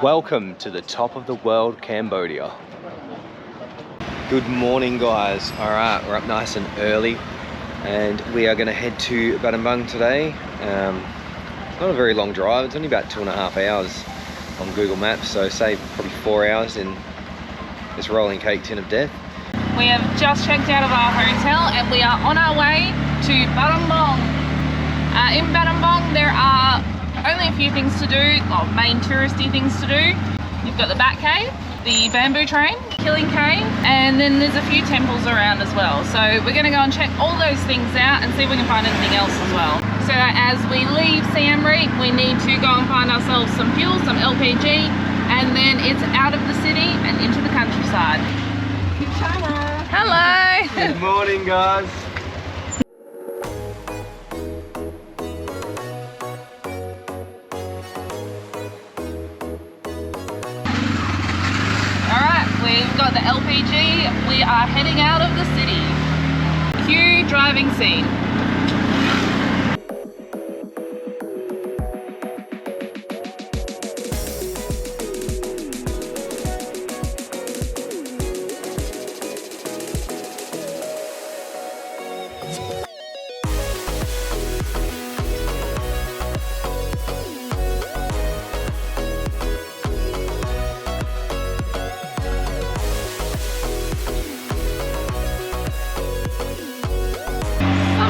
Welcome to the top of the world, Cambodia. Good morning, guys. All right, we're up nice and early and we are going to head to Battambang today. It's not a very long drive. It's only about 2.5 hours on Google Maps, so say probably 4 hours in this rolling cake tin of death. We have just checked out of our hotel and we are on our way to Battambang. In Battambang there are only a few things to do, well, main touristy things to do. You've got the Bat Cave, the Bamboo Train, Killing Cave, and then there's a few temples around as well. So we're going to go and check all those things out and see if we can find anything else as well. So as we leave Siem Reap, we need to go and find ourselves some fuel, some LPG, and then it's out of the city and into the countryside. Hello! Good morning, guys. We've got the LPG, we are heading out of the city. Cue driving scene.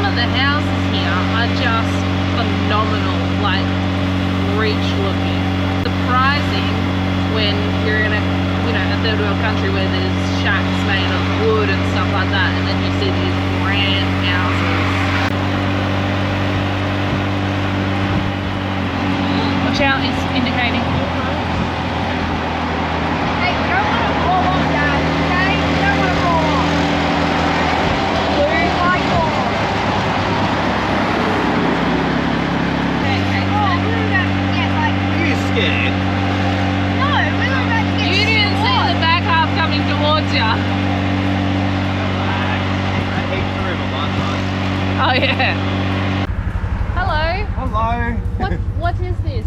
The houses here are just phenomenal, like breach looking. Surprising when you're in a, a third world country where there's shacks made of wood and stuff like that, and then you see these grand houses. Watch out, it's indicating. Hey, you don't want to fall off, Dad, okay? You don't want to fall off. Blue light bulb. Scared? No, we were about to get You didn't see the back half coming towards you. Oh yeah. Hello. Hello. What is this?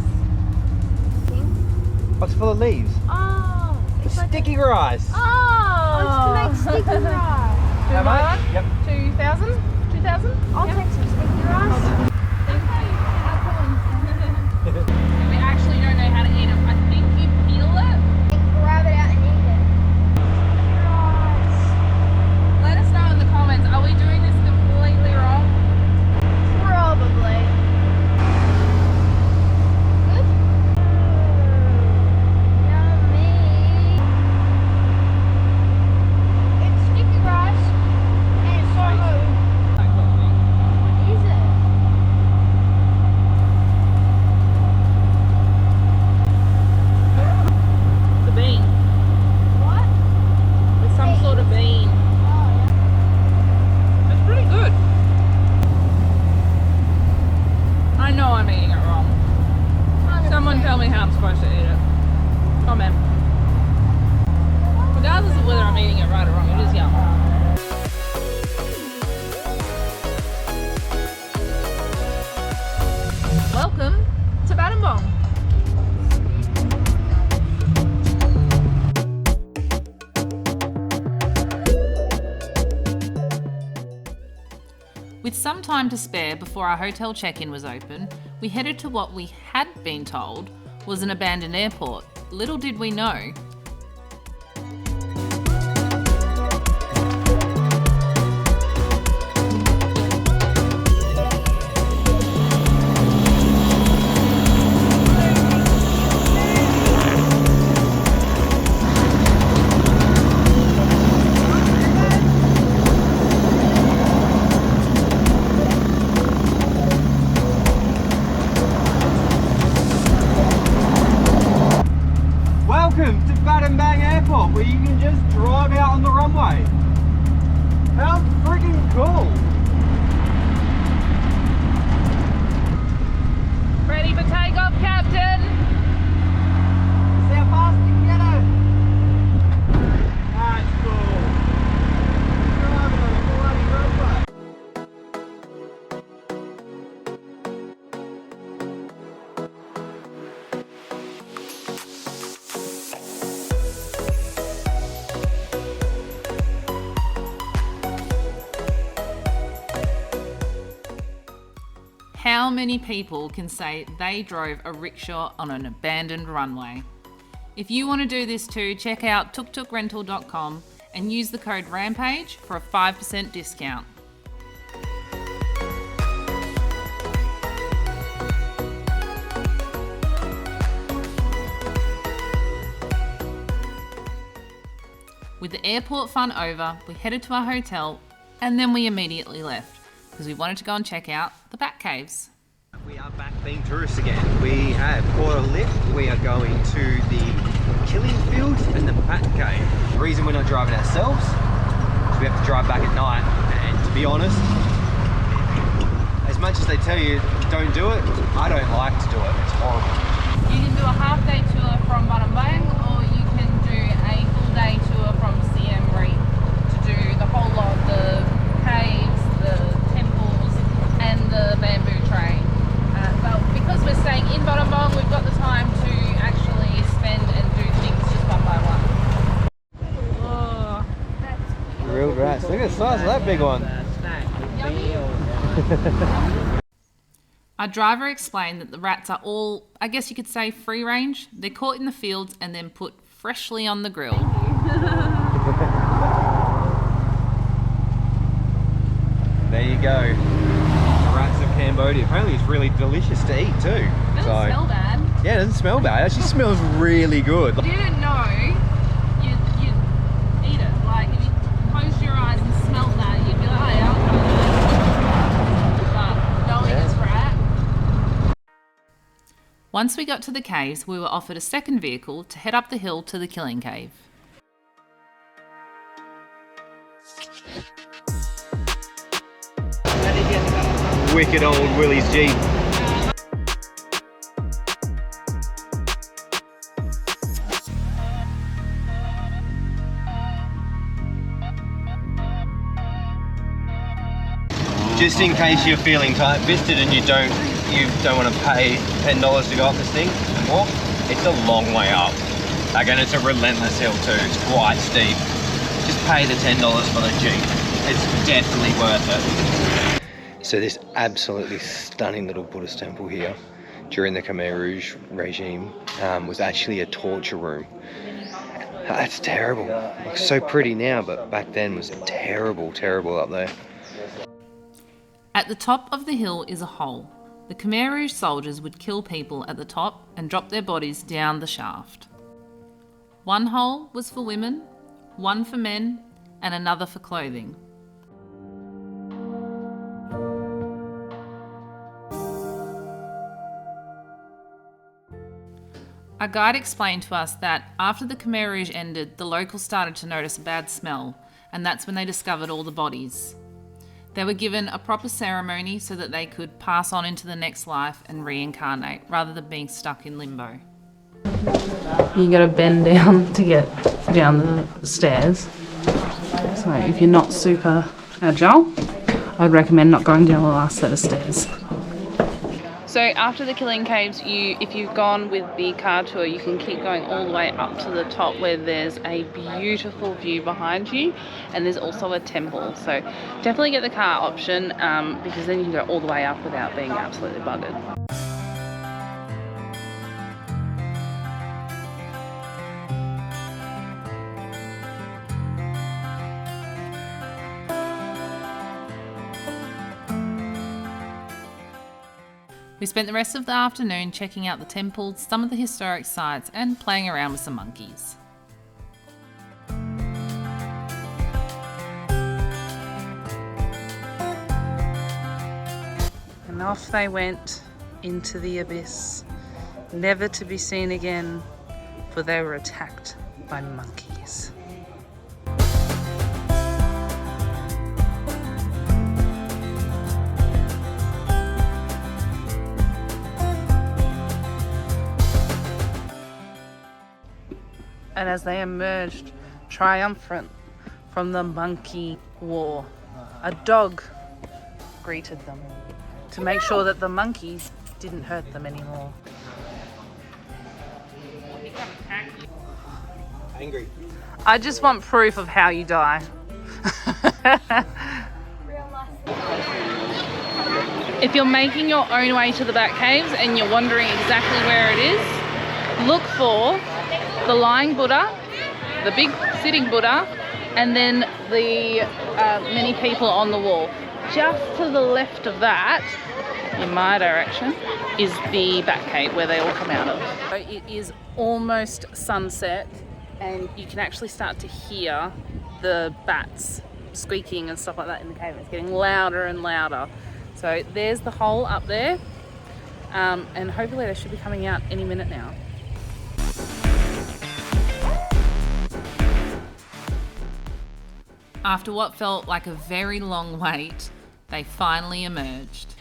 What's full of leaves? Oh, it's like Sticky rice. oh, it's to make sticky rice. How much? Yep. 2,000? 2,000? I'll take some sticky rice. We actually don't know how to eat them. I think you peel it. And grab it out and eat it. Rice. Let us know in the comments. Are we doing this completely wrong? Probably. Good? Yummy. It's sticky rice and it's so good. What is it? The bean. What? It's some sort of bean. Oh, yeah. It's pretty good. I know I'm eating it wrong. Someone tell me how I'm supposed to eat it. Comment. Regardless of whether I'm eating it right or wrong, it is yum. Welcome to Battambang. With some time to spare before our hotel check-in was open, we headed to what we had been told was an abandoned airport. Little did we know. Welcome to Battambang Airport, where you can just drive out on the runway. How freaking cool! Ready for takeoff, Captain? See how fast you can get it? That's cool. Driving on a bloody runway. How many people can say they drove a rickshaw on an abandoned runway? If you want to do this too, check out tuktukrental.com and use the code RAMPAGE for a 5% discount. With the airport fun over, we headed to our hotel and then we immediately left because we wanted to go and check out the Bat Caves. We are back being tourists again. We have caught a lift. We are going to the killing fields and the Bat Cave. The reason we're not driving ourselves is we have to drive back at night. And to be honest, as much as they tell you don't do it, I don't like to do it. It's horrible. You can do a half-day tour from Battambang, or you can do a full-day tour from Siem Reap to do the whole lot of the caves, the temples, and the bamboo train. But because we're staying in Battambang, we've got the time to actually spend and do things just one by one. Oh, Real grass. Look at the size of that big one. Our driver explained that the rats are all, I guess you could say, free range. They're caught in the fields and then put freshly on the grill. There you go. The rats of Cambodia. Apparently it's really delicious to eat too. It doesn't smell bad. Yeah, it doesn't smell bad. It actually smells really good. If you didn't know, you'd eat it. Like, if you closed your eyes and smelled that, you'd be like, oh yeah, I'll try that. But knowing it's rat. Once we got to the caves, we were offered a second vehicle to head up the hill to the Killing Cave. Wicked old Willie's Jeep. Just in case you're feeling tight-fisted and you don't want to pay $10 to go up this thing and walk, it's a long way up. Again, it's a relentless hill too. It's quite steep. Just pay the $10 for the Jeep. It's definitely worth it. So this absolutely stunning little Buddhist temple here during the Khmer Rouge regime was actually a torture room. That's terrible. Looks so pretty now, but back then was terrible, terrible up there. At the top of the hill is a hole. The Khmer Rouge soldiers would kill people at the top and drop their bodies down the shaft. One hole was for women, one for men, and another for clothing. Our guide explained to us that after the Khmer Rouge ended, the locals started to notice a bad smell, and that's when they discovered all the bodies. They were given a proper ceremony so that they could pass on into the next life and reincarnate, rather than being stuck in limbo. You gotta bend down to get down the stairs. So if you're not super agile, I'd recommend not going down the last set of stairs. So after the Killing Caves, if you've gone with the car tour, you can keep going all the way up to the top where there's a beautiful view behind you, and there's also a temple. So definitely get the car option because then you can go all the way up without being absolutely buggered. We spent the rest of the afternoon checking out the temples, some of the historic sites, and playing around with some monkeys. And off they went into the abyss, never to be seen again, for they were attacked by monkeys. And as they emerged triumphant from the monkey war, a dog greeted them to make sure that the monkeys didn't hurt them anymore. Angry. I just want proof of how you die. If you're making your own way to the Bat Caves and you're wondering exactly where it is, look for the lying Buddha, the big sitting Buddha, and then the many people on the wall. Just to the left of that, in my direction, is the Bat Cave where they all come out of. So it is almost sunset and you can actually start to hear the bats squeaking and stuff like that in the cave. It's getting louder and louder. So there's the hole up there, and hopefully they should be coming out any minute now. After what felt like a very long wait, they finally emerged.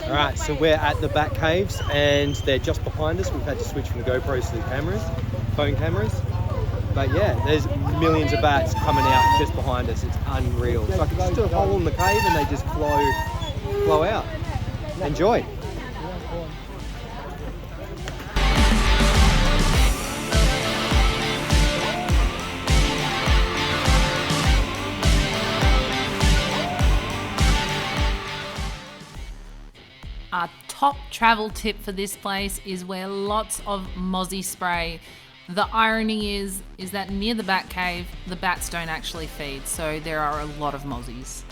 Alright, so we're at the Bat Caves and they're just behind us. We've had to switch from the GoPros to the cameras, phone cameras. But yeah, there's millions of bats coming out just behind us. It's unreal. It's like just a hole in the cave and they just flow out. Enjoy. Our top travel tip for this place is wear lots of mozzie spray. The irony is that near the Bat Cave, the bats don't actually feed, so there are a lot of mozzies.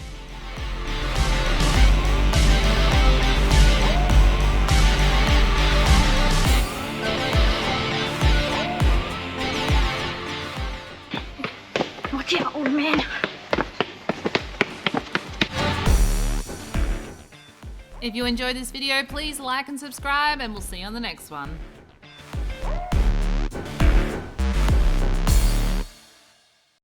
Watch out, old man. If you enjoyed this video, please like and subscribe, and we'll see you on the next one.